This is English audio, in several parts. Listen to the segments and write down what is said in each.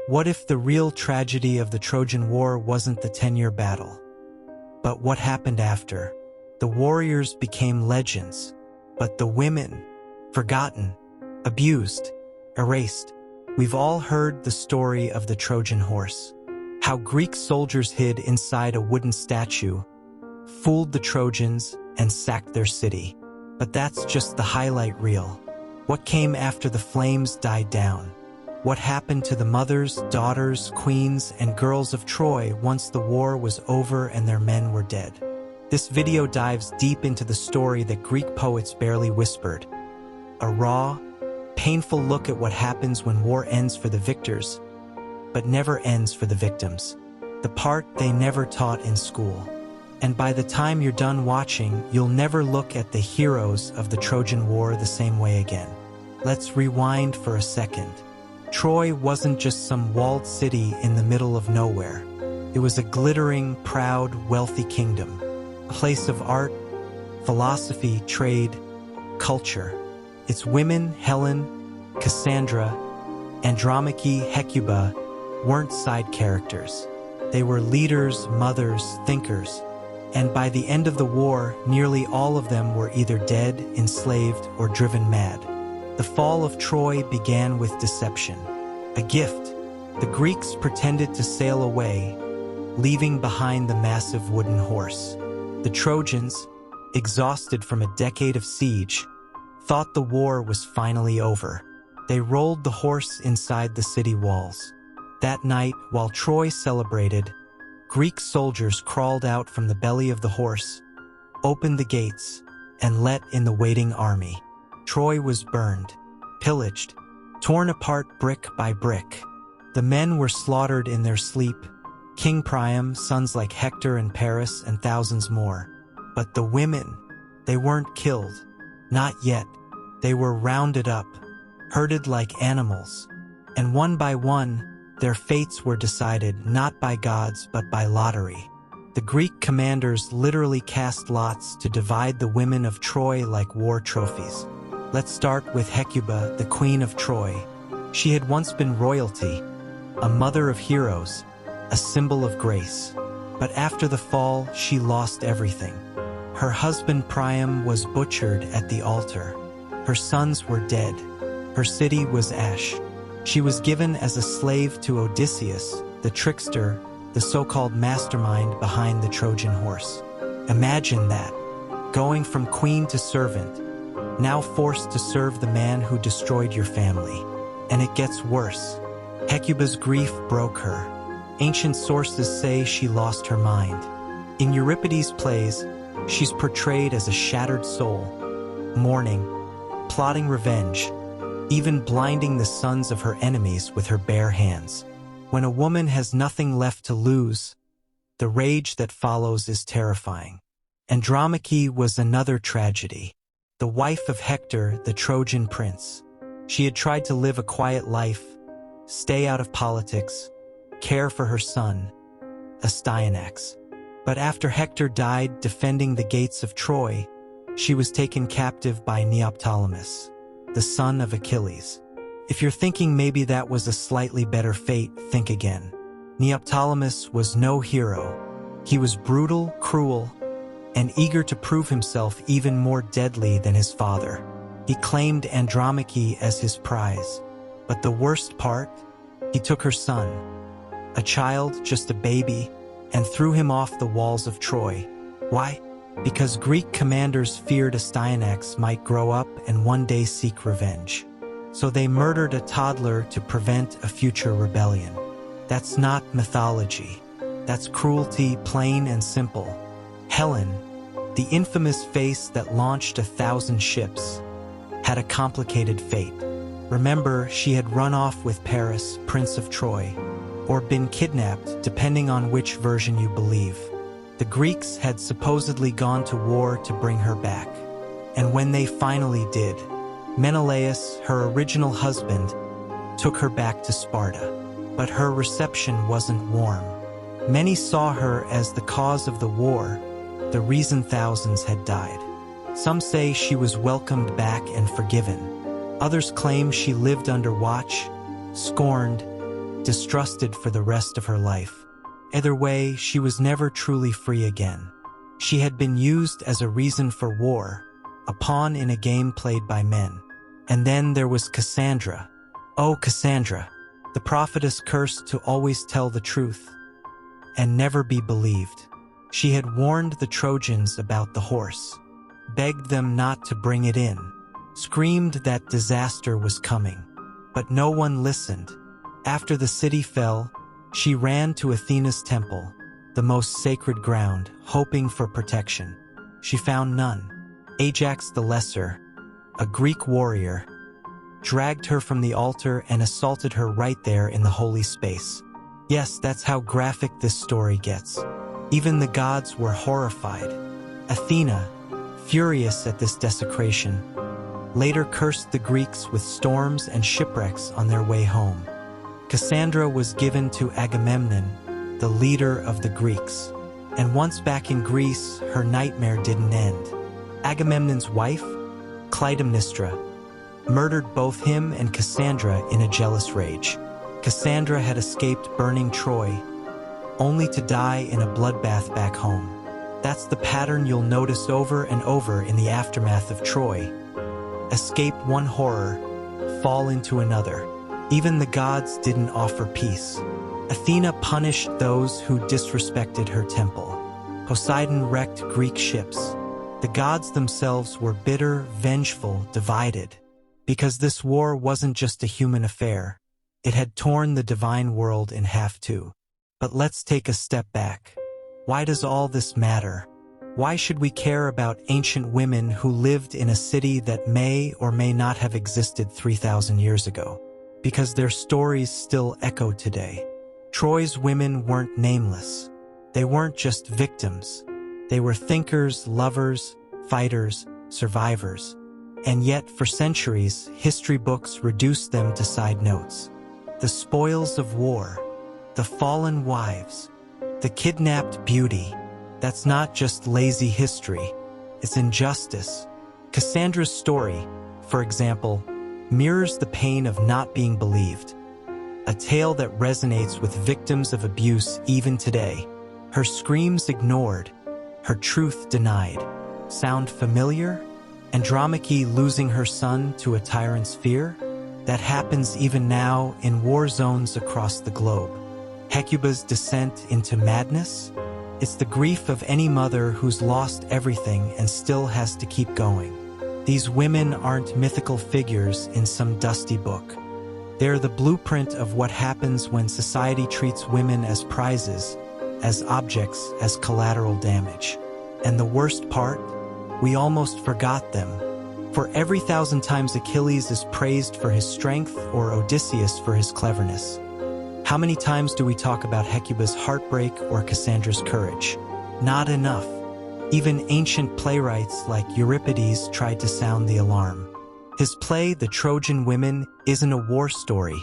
What if the real tragedy of the Trojan War wasn't the 10-year battle, but what happened after? The warriors became legends, but the women, forgotten, abused, erased. We've all heard the story of the Trojan horse, how Greek soldiers hid inside a wooden statue, fooled the Trojans, and sacked their city. But that's just the highlight reel. What came after the flames died down? What happened to the mothers, daughters, queens, and girls of Troy once the war was over and their men were dead? This video dives deep into the story that Greek poets barely whispered. A raw, painful look at what happens when war ends for the victors, but never ends for the victims. The part they never taught in school. And by the time you're done watching, you'll never look at the heroes of the Trojan War the same way again. Let's rewind for a second. Troy wasn't just some walled city in the middle of nowhere. It was a glittering, proud, wealthy kingdom. A place of art, philosophy, trade, culture. Its women, Helen, Cassandra, Andromache, Hecuba, weren't side characters. They were leaders, mothers, thinkers. And by the end of the war, nearly all of them were either dead, enslaved, or driven mad. The fall of Troy began with deception, a gift. The Greeks pretended to sail away, leaving behind the massive wooden horse. The Trojans, exhausted from a decade of siege, thought the war was finally over. They rolled the horse inside the city walls. That night, while Troy celebrated, Greek soldiers crawled out from the belly of the horse, opened the gates, and let in the waiting army. Troy was burned, pillaged, torn apart brick by brick. The men were slaughtered in their sleep, King Priam, sons like Hector and Paris, and thousands more. But the women, they weren't killed. Not yet. They were rounded up, herded like animals. And one by one, their fates were decided not by gods but by lottery. The Greek commanders literally cast lots to divide the women of Troy like war trophies. Let's start with Hecuba, the queen of Troy. She had once been royalty, a mother of heroes, a symbol of grace. But after the fall, she lost everything. Her husband Priam was butchered at the altar. Her sons were dead. Her city was ash. She was given as a slave to Odysseus, the trickster, the so-called mastermind behind the Trojan horse. Imagine that, going from queen to servant, now forced to serve the man who destroyed your family. And it gets worse. Hecuba's grief broke her. Ancient sources say she lost her mind. In Euripides' plays, she's portrayed as a shattered soul, mourning, plotting revenge, even blinding the sons of her enemies with her bare hands. When a woman has nothing left to lose, the rage that follows is terrifying. Andromache was another tragedy. The wife of Hector, the Trojan prince. She had tried to live a quiet life, stay out of politics, care for her son, Astyanax. But after Hector died defending the gates of Troy, she was taken captive by Neoptolemus, the son of Achilles. If you're thinking maybe that was a slightly better fate, think again. Neoptolemus was no hero. He was brutal, cruel, and eager to prove himself even more deadly than his father. He claimed Andromache as his prize. But the worst part? He took her son, a child, just a baby, and threw him off the walls of Troy. Why? Because Greek commanders feared Astyanax might grow up and one day seek revenge. So they murdered a toddler to prevent a future rebellion. That's not mythology. That's cruelty, plain and simple. Helen, the infamous face that launched 1,000 ships, had a complicated fate. Remember, she had run off with Paris, Prince of Troy, or been kidnapped, depending on which version you believe. The Greeks had supposedly gone to war to bring her back. And when they finally did, Menelaus, her original husband, took her back to Sparta. But her reception wasn't warm. Many saw her as the cause of the war, the reason thousands had died. Some say she was welcomed back and forgiven. Others claim she lived under watch, scorned, distrusted for the rest of her life. Either way, she was never truly free again. She had been used as a reason for war, a pawn in a game played by men. And then there was Cassandra. Oh, Cassandra, the prophetess cursed to always tell the truth and never be believed. She had warned the Trojans about the horse, begged them not to bring it in, screamed that disaster was coming. But no one listened. After the city fell, she ran to Athena's temple, the most sacred ground, hoping for protection. She found none. Ajax the Lesser, a Greek warrior, dragged her from the altar and assaulted her right there in the holy space. Yes, that's how graphic this story gets. Even the gods were horrified. Athena, furious at this desecration, later cursed the Greeks with storms and shipwrecks on their way home. Cassandra was given to Agamemnon, the leader of the Greeks. And once back in Greece, her nightmare didn't end. Agamemnon's wife, Clytemnestra, murdered both him and Cassandra in a jealous rage. Cassandra had escaped burning Troy, only to die in a bloodbath back home. That's the pattern you'll notice over and over in the aftermath of Troy. Escape one horror, fall into another. Even the gods didn't offer peace. Athena punished those who disrespected her temple. Poseidon wrecked Greek ships. The gods themselves were bitter, vengeful, divided. Because this war wasn't just a human affair. It had torn the divine world in half too. But let's take a step back. Why does all this matter? Why should we care about ancient women who lived in a city that may or may not have existed 3,000 years ago? Because their stories still echo today. Troy's women weren't nameless. They weren't just victims. They were thinkers, lovers, fighters, survivors. And yet, for centuries, history books reduced them to side notes. The spoils of war, the fallen wives, the kidnapped beauty. That's not just lazy history, it's injustice. Cassandra's story, for example, mirrors the pain of not being believed. A tale that resonates with victims of abuse even today. Her screams ignored, her truth denied. Sound familiar? Andromache losing her son to a tyrant's fear? That happens even now in war zones across the globe. Hecuba's descent into madness? It's the grief of any mother who's lost everything and still has to keep going. These women aren't mythical figures in some dusty book. They're the blueprint of what happens when society treats women as prizes, as objects, as collateral damage. And the worst part? We almost forgot them. For every 1,000 times Achilles is praised for his strength or Odysseus for his cleverness, how many times do we talk about Hecuba's heartbreak or Cassandra's courage? Not enough. Even ancient playwrights like Euripides tried to sound the alarm. His play, The Trojan Women, isn't a war story.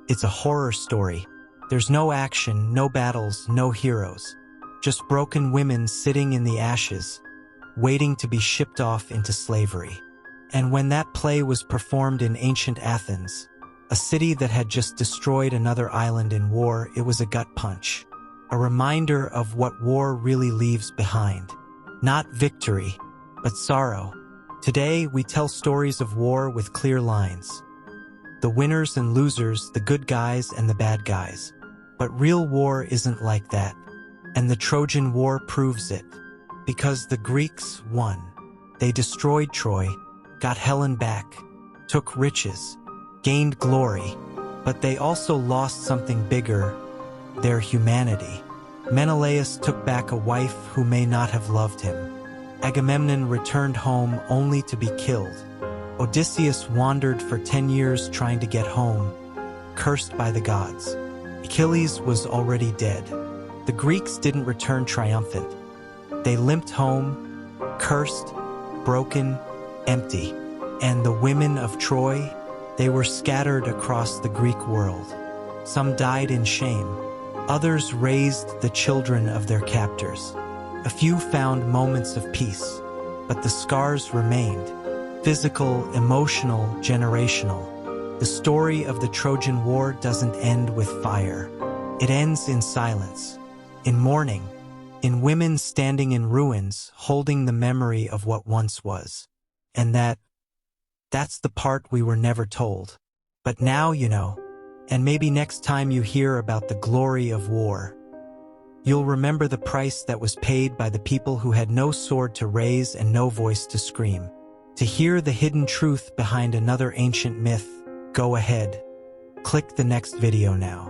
It's a horror story. There's no action, no battles, no heroes. Just broken women sitting in the ashes, waiting to be shipped off into slavery. And when that play was performed in ancient Athens, a city that had just destroyed another island in war, it was a gut punch. A reminder of what war really leaves behind. Not victory, but sorrow. Today, we tell stories of war with clear lines. The winners and losers, the good guys and the bad guys. But real war isn't like that. And the Trojan War proves it. Because the Greeks won. They destroyed Troy, got Helen back, took riches, gained glory, but they also lost something bigger, their humanity. Menelaus took back a wife who may not have loved him. Agamemnon returned home only to be killed. Odysseus wandered for 10 years trying to get home, cursed by the gods. Achilles was already dead. The Greeks didn't return triumphant. They limped home, cursed, broken, empty. And the women of Troy, they were scattered across the Greek world. Some died in shame. Others raised the children of their captors. A few found moments of peace, but the scars remained. Physical, emotional, generational. The story of the Trojan War doesn't end with fire. It ends in silence, in mourning, in women standing in ruins, holding the memory of what once was. And that's the part we were never told. But now you know, and maybe next time you hear about the glory of war, you'll remember the price that was paid by the people who had no sword to raise and no voice to scream. To hear the hidden truth behind another ancient myth, go ahead. Click the next video now.